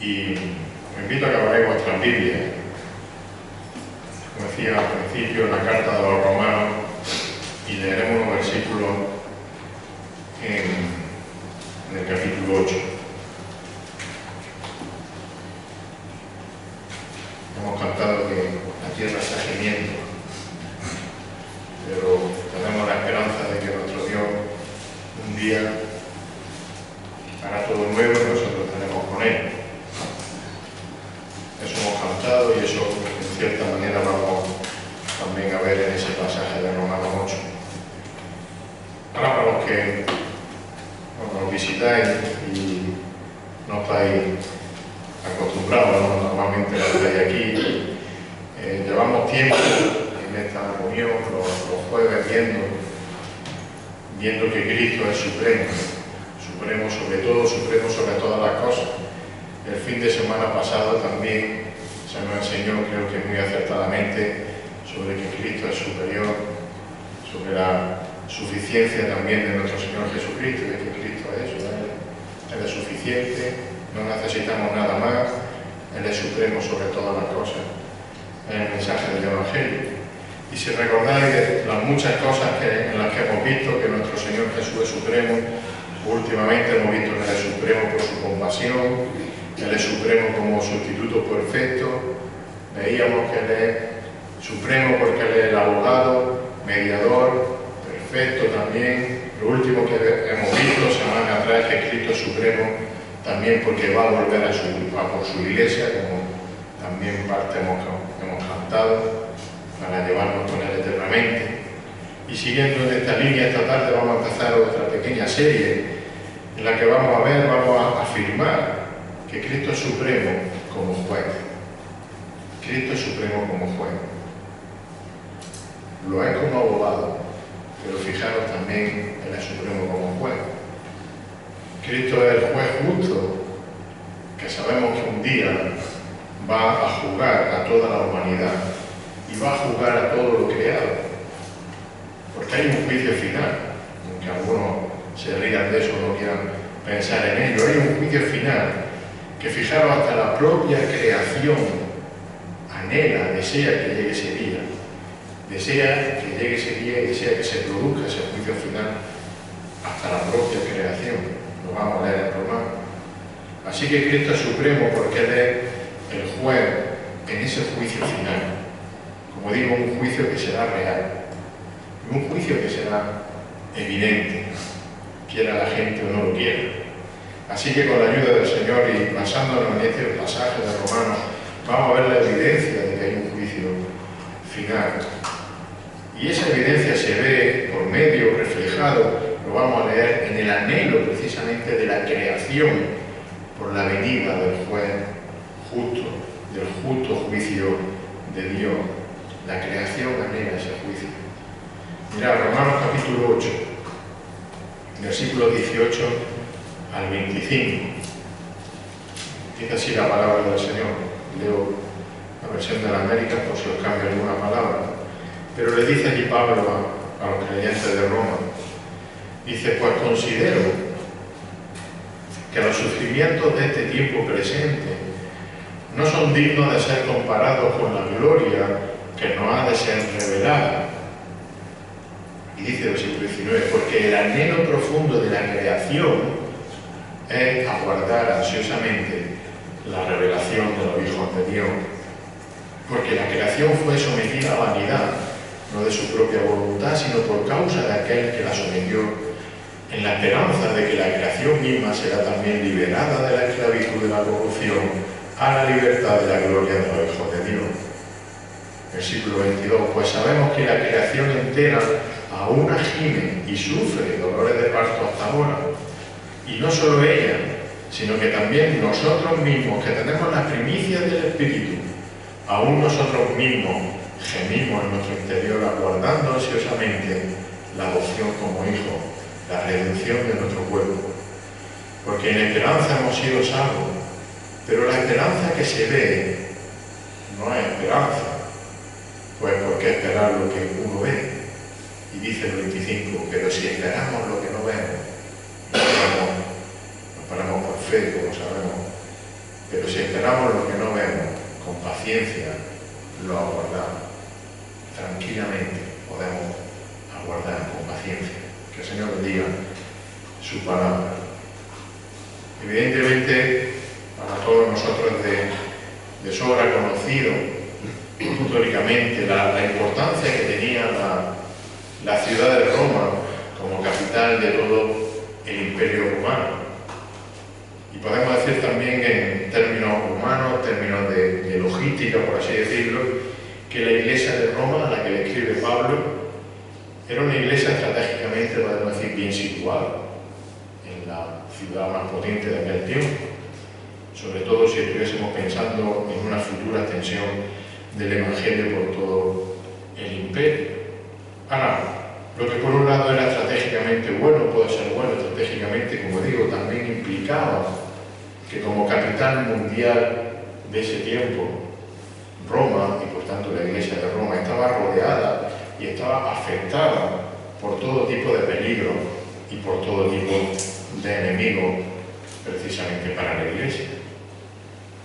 Y os invito a que abráis vuestras Biblias. Como decía al principio, en la carta de los Romanos, y leeremos unos versículos en el capítulo 8. Hemos cantado que la tierra está gimiendo, pero tenemos la esperanza de que nuestro Dios un día hará todo nuevo y nosotros estaremos con Él. Eso hemos cantado y eso en cierta manera vamos también a ver en ese pasaje de Romanos 8. Ahora, para los que nos visitáis y no estáis acostumbrados, ¿no? Normalmente lo estáis aquí, llevamos tiempo en esta reunión, los jueves, viendo que Cristo es supremo sobre todo, supremo sobre todas las cosas. El fin de semana pasado también se nos enseñó, creo que muy acertadamente, sobre que Cristo es superior, sobre la suficiencia también de nuestro Señor Jesucristo, de que Cristo es eso, Él es suficiente, no necesitamos nada más, Él es supremo sobre todas las cosas, en el mensaje del Evangelio. Y si recordáis de las muchas cosas en las que hemos visto que nuestro Señor Jesús es supremo, últimamente hemos visto que Él es supremo por su compasión, Él es supremo como sustituto perfecto, veíamos que Él es supremo porque Él es el abogado, mediador, perfecto también. Lo último que hemos visto semanas atrás es que Cristo es supremo también porque va a volver a por su iglesia, como también parte hemos cantado, para llevarnos con Él eternamente. Y siguiendo en esta línea, esta tarde vamos a empezar otra pequeña serie en la que vamos a afirmar que Cristo es supremo como juez. Cristo es supremo como juez. Lo es como abogado, pero fijaros también, Él es supremo como juez. Cristo es el juez justo, que sabemos que un día va a juzgar a toda la humanidad y va a juzgar a todo lo creado. Porque hay un juicio final, aunque algunos se rían de eso o no quieran pensar en ello, hay un juicio final que, fijaros, hasta la propia creación anhela, desea que llegue ese día, desea que llegue ese día y desea que se produzca ese juicio final hasta la propia creación. Lo vamos a leer en Romanos. Así que Cristo es supremo porque Él es el juez en ese juicio final. Como digo, un juicio que será real, un juicio que será evidente, quiera la gente o no lo quiera. Así que con la ayuda del Señor y basándonos en este pasaje de Romanos, vamos a ver la evidencia de que hay un juicio final. Y esa evidencia se ve por medio, reflejado, lo vamos a leer en el anhelo precisamente de la creación por la venida del juez justo, del justo juicio de Dios. La creación anhela ese juicio. Mirad, Romanos capítulo 8, versículos 18 al 25. Dice así la palabra del Señor. Leo la versión de la América por si os cambia alguna palabra. Pero le dice allí Pablo a los creyentes de Roma, dice: pues considero que los sufrimientos de este tiempo presente no son dignos de ser comparados con la gloria que nos ha de ser revelada. Y dice el versículo 19, porque el anhelo profundo de la creación es aguardar ansiosamente la revelación de los hijos de Dios. Porque la creación fue sometida a vanidad, no de su propia voluntad, sino por causa de aquel que la sometió, en la esperanza de que la creación misma será también liberada de la esclavitud de la corrupción a la libertad de la gloria de los hijos de Dios. Versículo 22, pues sabemos que la creación entera aún gime y sufre dolores de parto hasta ahora. Y no solo ella, sino que también nosotros mismos, que tenemos las primicias del Espíritu, aún nosotros mismos gemimos en nuestro interior aguardando ansiosamente la adopción como hijos, la redención de nuestro cuerpo. Porque en esperanza hemos sido salvos, pero la esperanza que se ve no es esperanza, pues porque esperar lo que uno ve. Y dice el 25, pero si esperamos lo que no vemos, nos paramos por fe, como sabemos, pero si esperamos lo que no vemos, con paciencia lo aguardamos. Tranquilamente podemos aguardar con paciencia. Que el Señor bendiga su palabra. Evidentemente, para todos nosotros de sobra conocido históricamente la importancia que tenía la ciudad de Roma como capital de todo el Imperio Romano. Y podemos decir también en términos humanos, términos de logística, por así decirlo, que la iglesia de Roma, a la que le escribe Pablo, era una iglesia estratégicamente, podemos decir, bien situada en la ciudad más potente de aquel tiempo, sobre todo si estuviésemos pensando en una futura extensión del Evangelio por todo el imperio. Ahora, lo que por un lado era estratégicamente bueno, puede ser bueno estratégicamente, como digo, también implicaba que como capital mundial de ese tiempo, Roma, y por tanto la iglesia de Roma, estaba rodeada y estaba afectada por todo tipo de peligro y por todo tipo de enemigos, precisamente para la iglesia.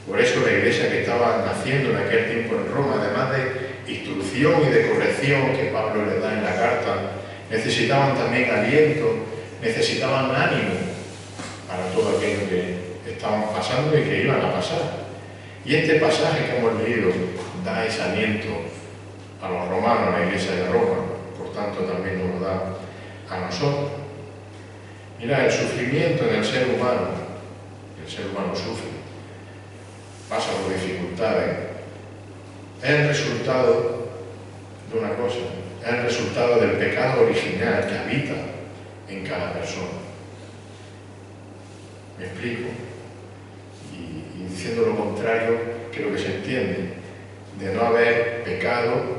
Por eso la iglesia que estaba naciendo en aquel tiempo en Roma, además de instrucción y de corrección que Pablo les da en la carta, necesitaban también aliento, necesitaban ánimo para todo aquello que estaban pasando y que iban a pasar. Y este pasaje que hemos leído da ese aliento a los romanos, a la iglesia de Roma, por tanto también nos lo da a nosotros. Mira, el sufrimiento en el ser humano sufre, pasa por dificultades, es el resultado de una cosa, es el resultado del pecado original que habita en cada persona. ¿Me explico? Y diciendo lo contrario, creo que se entiende, de no haber pecado,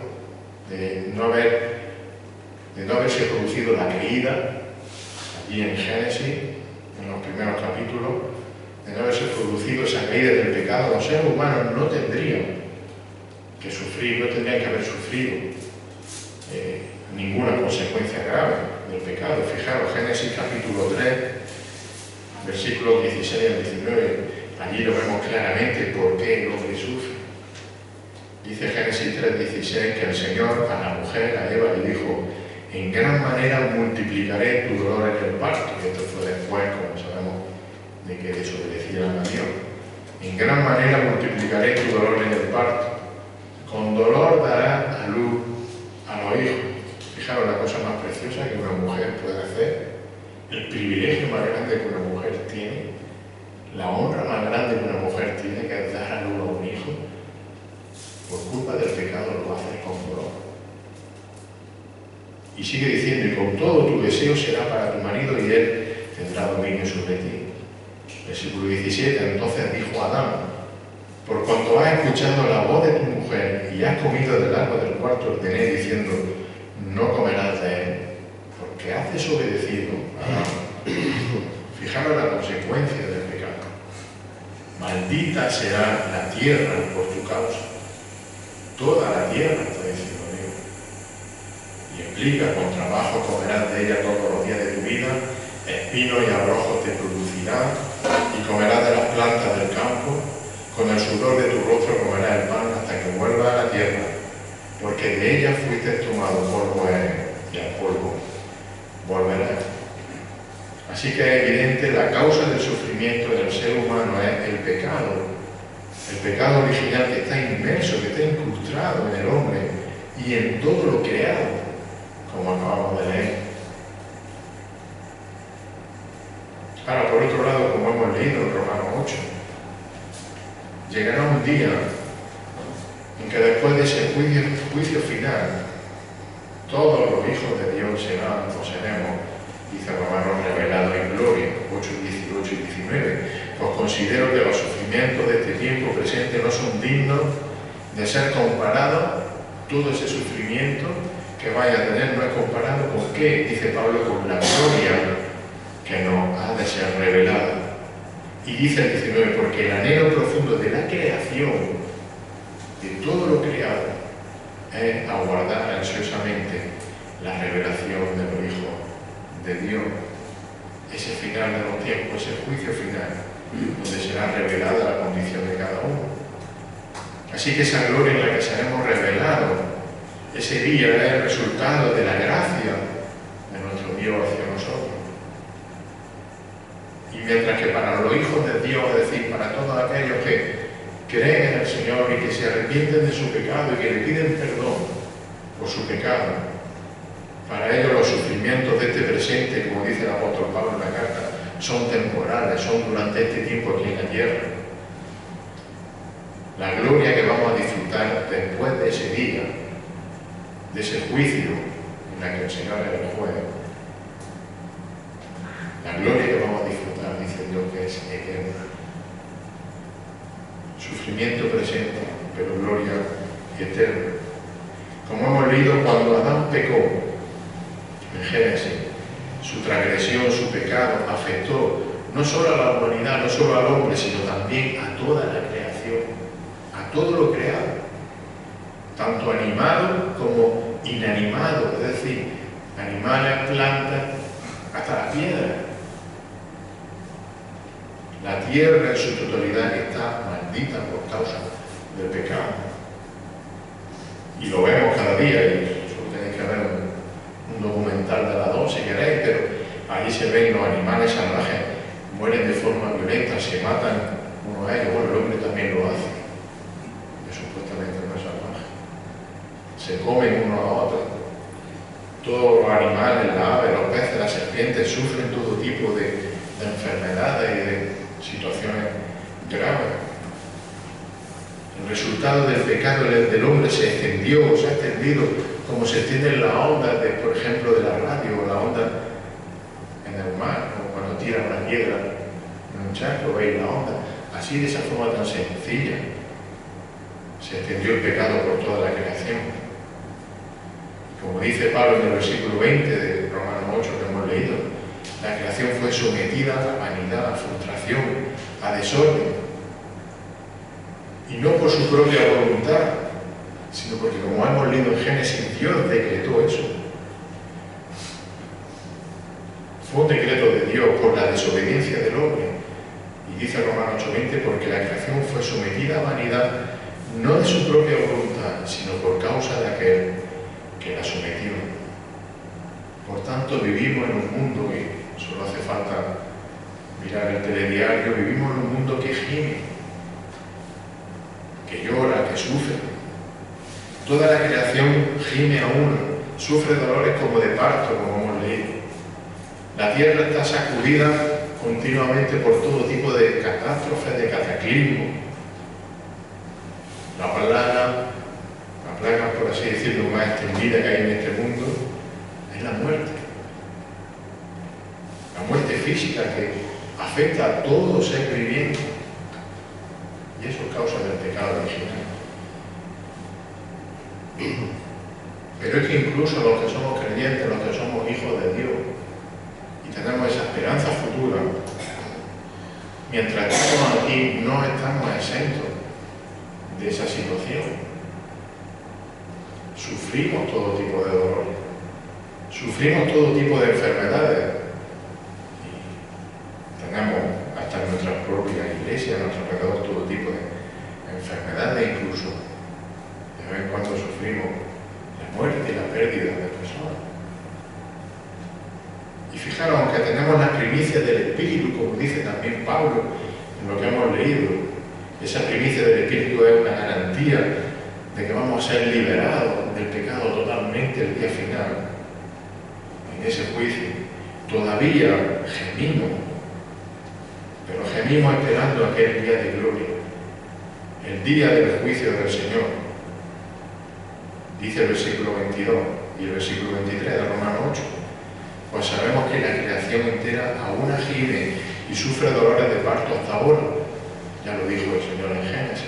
de no haberse producido la caída, allí en Génesis, en los primeros capítulos, de no haberse producido esa caída del pecado, los seres humanos no tendrían que sufrir, no tendrían que haber sufrido ninguna consecuencia grave del pecado. Fijaros, Génesis capítulo 3, versículos 16 al 19, allí lo vemos claramente por qué el hombre sufre. Dice Génesis 3:16 que el Señor a la mujer, a Eva, le dijo: en gran manera multiplicaré tu dolor en el parto. Y esto fue después, como sabemos, de que desobedecieran a Dios. En gran manera multiplicaré tu dolor en el parto. Con dolor darás a luz a los hijos. Fijaros la cosa más preciosa que una mujer puede hacer, el privilegio más grande que una mujer tiene, la honra más grande que una mujer tiene, que es dar a luz a un hijo. Por culpa del pecado lo va a hacer con dolor. Y sigue diciendo: y con todo tu deseo será para tu marido y él tendrá dominio sobre ti. Versículo 17, entonces dijo Adán: por cuanto has escuchado la voz de tu mujer y has comido del árbol del cual te ordené diciendo: no comerás de él, porque has desobedecido a Adán. Fijaros la consecuencia del pecado. Maldita será la tierra por tu causa. Toda la tierra, está diciendo Dios. Y explica: con trabajo comerás de ella todos los días de tu vida, espinos y abrojos te producirá, y comerás de las plantas del campo, con el sudor de tu rostro comerás el pan hasta que vuelva a la tierra, porque de ella fuiste tomado, polvo eres, y al polvo volverás. Así que es evidente, la causa del sufrimiento del ser humano es el pecado original que está inmerso, que está incrustado en el hombre y en todo lo creado, como acabamos de leer. Ahora, por otro lado, como hemos leído en Romanos 8, llegará un día en que después de ese juicio final, todos los hijos de Dios serán o seremos, dice Romanos, revelados en gloria, 8, 18 y 19. Pues considero que los sufrimientos de este tiempo presente no son dignos de ser comparados. Todo ese sufrimiento que vaya a tener no es comparado con qué, dice Pablo, con la gloria que nos ha de ser revelada. Y dice el 19, porque el anhelo profundo de la creación, de todo lo creado, es aguardar ansiosamente la revelación de los hijos de Dios. Ese final de los tiempos, ese juicio final, donde será revelada la condición de cada Así que esa gloria en la que seremos revelados, ese día es el resultado de la gracia de nuestro Dios hacia nosotros. Y mientras que para los hijos de Dios, es decir, para todos aquellos que creen en el Señor y que se arrepienten de su pecado y que le piden perdón por su pecado, para ellos los sufrimientos de este presente, como dice el apóstol Pablo en la carta, son temporales, son durante este tiempo aquí en la tierra. La gloria que vamos a disfrutar después de ese día, de ese juicio en la que el Señor es el juez, la gloria que vamos a disfrutar, dice Dios, que es eterna. Sufrimiento presente, pero gloria eterna. Como hemos leído, cuando Adán pecó en Génesis, su transgresión, su pecado afectó no solo a la humanidad, no solo al hombre, sino también a toda la creación, a todo lo creado, tanto animado como inanimado, es decir, animales, plantas, hasta la piedra. La tierra en su totalidad está maldita por causa del pecado. Y lo vemos cada día, y solo tenéis que ver un documental de la 2 si queréis, pero ahí se ven los animales salvajes, mueren de forma violenta, se matan unos a ellos. Bueno, el hombre también lo hace, que supuestamente no es salvaje. Se comen unos a otros. Todos los animales, las aves, los peces, las serpientes sufren todo tipo de enfermedades y de situaciones graves. El resultado del pecado del hombre se extendió, se ha extendido como se extienden las ondas, por ejemplo, de la radio o las ondas en el mar, como cuando tiran una piedra en un charco, veis la onda. Así, de esa forma tan sencilla, se extendió el pecado por toda la creación. Como dice Pablo en el versículo 20 de Romanos 8 que hemos leído, la creación fue sometida a vanidad, a frustración, a desorden. Y no por su propia voluntad, sino porque, como hemos leído en Génesis, Dios decretó eso. Fue un decreto de Dios por la desobediencia del hombre. Y dice Romanos 8:20, porque la creación fue sometida a vanidad, no de su propia voluntad, sino por causa de aquel que la sometió. Por tanto, vivimos en un mundo, y solo hace falta mirar el telediario, vivimos en un mundo que gime, que llora, que sufre. Toda la creación gime a uno, sufre dolores como de parto, como hemos leído. La tierra está sacudida continuamente por todo tipo de catástrofes, de cataclismos. La plaga, por así decirlo, más extendida que hay en este mundo es la muerte. La muerte física que afecta a todo ser viviente. Y eso es causa del pecado original. Pero es que incluso los que somos creyentes, los que somos hijos de Dios, y tenemos esa esperanza futura, mientras estamos aquí no estamos exentos de esa situación. Sufrimos todo tipo de dolores, sufrimos todo tipo de enfermedades, y tenemos hasta en nuestra propia iglesia, a nuestro alrededor, todo tipo de enfermedades, incluso de vez en cuando sufrimos la muerte y la pérdida de personas. Y fijaros, aunque tenemos las primicias del Espíritu, como dice también Pablo en lo que hemos leído, esa primicia del Espíritu es una garantía de que vamos a ser liberados del pecado totalmente el día final. En ese juicio todavía gemimos, pero gemimos esperando aquel día de gloria, el día del juicio del Señor. Dice el versículo 22 y el versículo 23 de Romanos 8. Pues sabemos que la creación entera aún gime y sufre dolores de parto hasta ahora. Ya lo dijo el Señor en Génesis.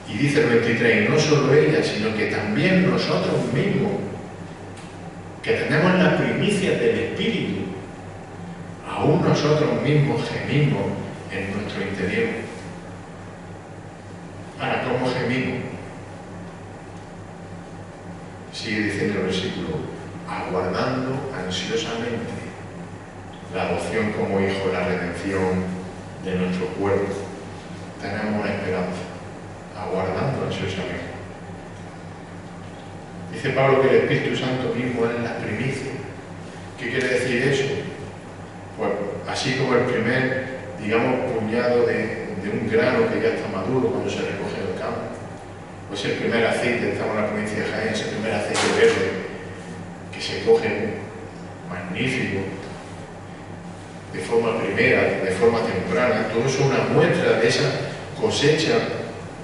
Y dice el 23, y no solo ella, sino que también nosotros mismos, que tenemos las primicias del Espíritu, aún nosotros mismos gemimos en nuestro interior. Ahora, ¿cómo gemimos? Sigue diciendo el versículo, aguardando ansiosamente la adopción como hijo, la redención de nuestro cuerpo. Tenemos una esperanza, aguardando ansiosamente. Dice Pablo que el Espíritu Santo mismo es la primicia. ¿Qué quiere decir eso? Pues así como el primer, digamos, puñado de un grano que ya está maduro cuando se recoge del campo, pues el primer aceite, estamos en la provincia de Jaén, ese primer aceite verde que se coge magnífico, de forma primera, de forma temprana, todo eso es una muestra de esa cosecha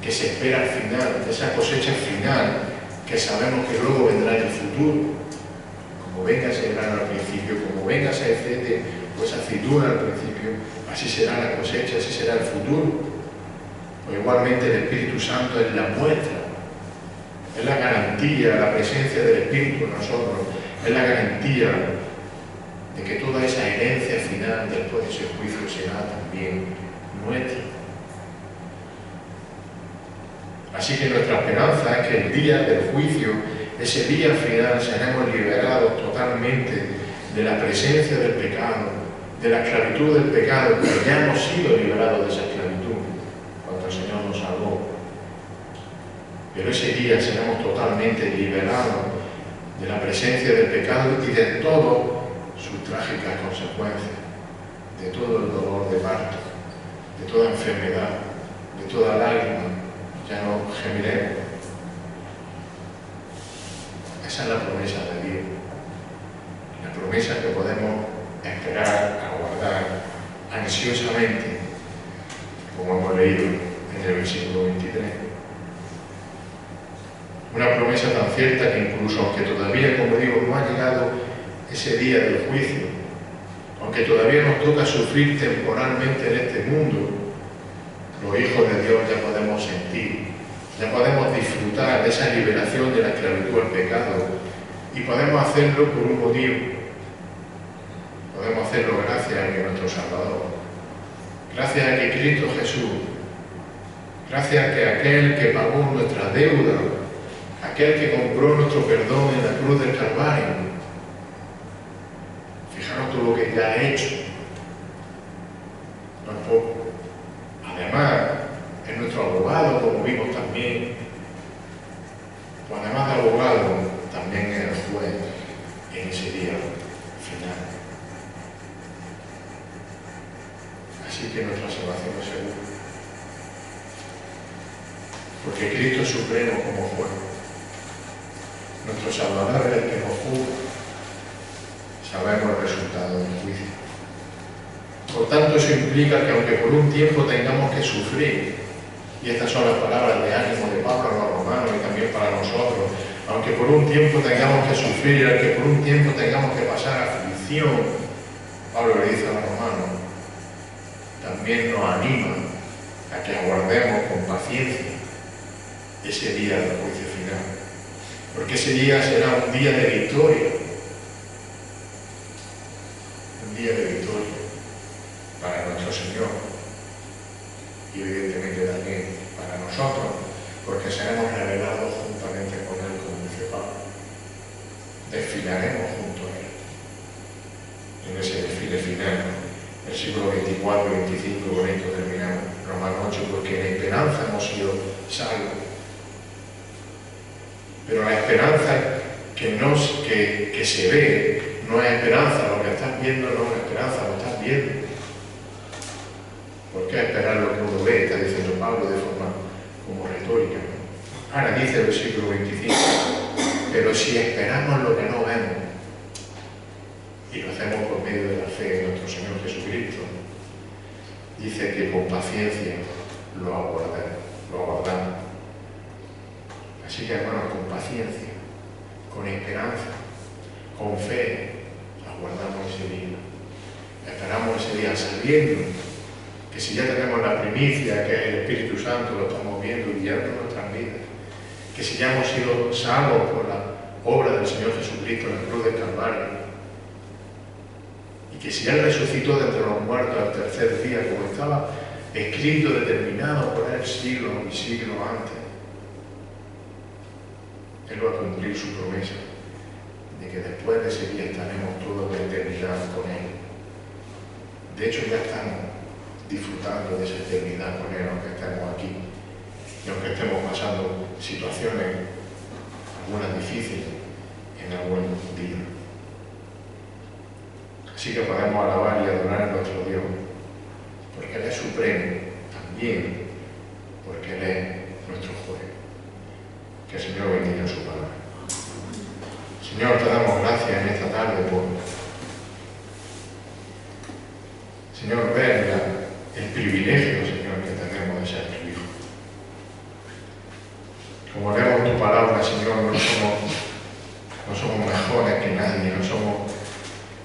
que se espera al final, de esa cosecha final que sabemos que luego vendrá en el futuro. Como venga ese grano al principio, como venga ese aceite o esa aceituna al principio, así será la cosecha, así será el futuro. Pues igualmente el Espíritu Santo es la muestra, es la garantía, la presencia del Espíritu en nosotros, es la garantía de que toda esa herencia final después de ese juicio será también nuestra. Así que nuestra esperanza es que el día del juicio, ese día final, seremos liberados totalmente de la presencia del pecado, de la esclavitud del pecado, que ya hemos sido liberados de esa esclavitud cuando el Señor nos salvó. Pero ese día seremos totalmente liberados de la presencia del pecado y de todas sus trágicas consecuencias, de todo el dolor de parto, de toda enfermedad, de toda lágrima. Ya no gemiremos. Esa es la promesa de Dios, la promesa que podemos esperar, aguardar ansiosamente, como hemos leído en el versículo 23. Una promesa tan cierta que incluso aunque todavía, como digo, no ha llegado ese día del juicio, aunque todavía nos toca sufrir temporalmente en este mundo, los hijos de Dios ya podemos sentir, ya podemos disfrutar de esa liberación de la esclavitud al pecado y podemos hacerlo por un motivo. Podemos hacerlo gracias a que nuestro Salvador, gracias a que Cristo Jesús, gracias a que aquel que pagó nuestra deuda, aquel que compró nuestro perdón en la cruz del Calvario. Fijaros todo lo que ya ha hecho. No es poco. Además, es nuestro abogado, como vimos también. Pues además de abogado, también es el juez en ese día final. Así que nuestra salvación es segura. Porque Cristo es supremo como juez. Nuestro Salvador es el que nos juzga. Sabemos el resultado del juicio. Por tanto, eso implica que aunque por un tiempo tengamos que sufrir, y estas son las palabras de ánimo de Pablo a los romanos y también para nosotros, aunque por un tiempo tengamos que sufrir, aunque por un tiempo tengamos que pasar aflicción, Pablo le dice a los romanos, también nos anima a que aguardemos con paciencia ese día del juicio final, porque ese día será un día de victoria, un día de victoria para nuestro Señor y evidentemente también para nosotros, porque seremos revelados juntamente con Él, como dice Pablo. Desfilaremos junto a Él en ese desfile final. Versículo 24 y 25, con esto terminamos. Romanos 8, porque en esperanza hemos sido salvos. Pero la esperanza que se ve no es esperanza, lo que estás viendo no es esperanza, lo estás viendo. ¿Por qué esperar lo que uno ve? Está diciendo Pablo de forma como retórica. Ahora dice el versículo 25, pero si esperamos lo que no vemos, y lo hacemos por medio de la fe en nuestro Señor Jesucristo, dice que con paciencia lo aguardamos. Así que, hermanos, con paciencia, con esperanza, con fe, aguardamos ese día. Esperamos ese día sabiendo que si ya tenemos la primicia, que es el Espíritu Santo, lo estamos viendo y guiando nuestras vidas, que si ya hemos sido salvos por la obra del Señor Jesucristo en la cruz del Calvario, y que si Él resucitó de entre los muertos al tercer día, como estaba escrito, determinado por Él siglos y siglos antes, Él va a cumplir su promesa de que después de ese día estaremos todos de eternidad con Él. De hecho, ya estamos disfrutando de esa eternidad con Él, aunque estemos aquí y aunque estemos pasando situaciones, algunas difíciles, en algún día. Así que podemos alabar y adorar a nuestro Dios, porque Él es supremo, también porque Él es nuestro juez. Que el Señor bendiga su palabra. Señor, te damos gracias en esta tarde por, Señor, ver el privilegio, Señor, que tenemos de ser tu Hijo. Como leemos tu palabra, Señor, no somos mejores que nadie, no somos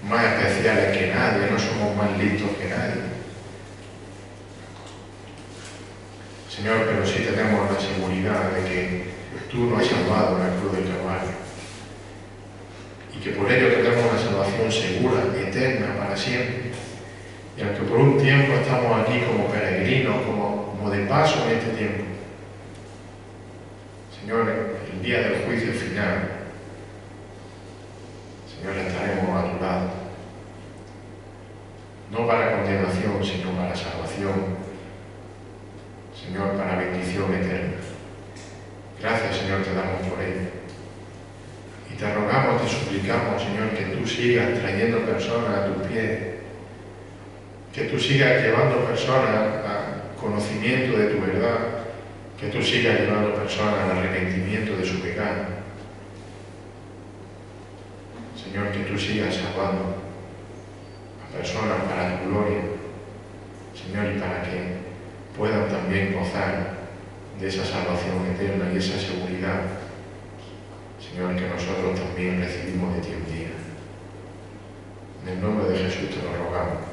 más especiales que nadie, no somos más listos que nadie. Señor, pero sí tenemos la seguridad de que tú nos has salvado en la cruz del Calvario y que por ello tenemos una salvación segura, eterna, para siempre. Y aunque por un tiempo estamos aquí como peregrinos, como de paso en este tiempo, Señor, el día del juicio final, Señor, estaremos a tu lado, no para condenación, sino para salvación, Señor, para bendición eterna. Gracias, Señor, te damos por ello. Y te rogamos, te suplicamos, Señor, que tú sigas trayendo personas a tus pies, que tú sigas llevando personas al conocimiento de tu verdad, que tú sigas llevando personas al arrepentimiento de su pecado. Señor, que tú sigas salvando a personas para tu gloria, Señor, y para que puedan también gozar de esa salvación eterna y esa seguridad, Señor, que nosotros también recibimos de ti un día. En el nombre de Jesús te lo rogamos.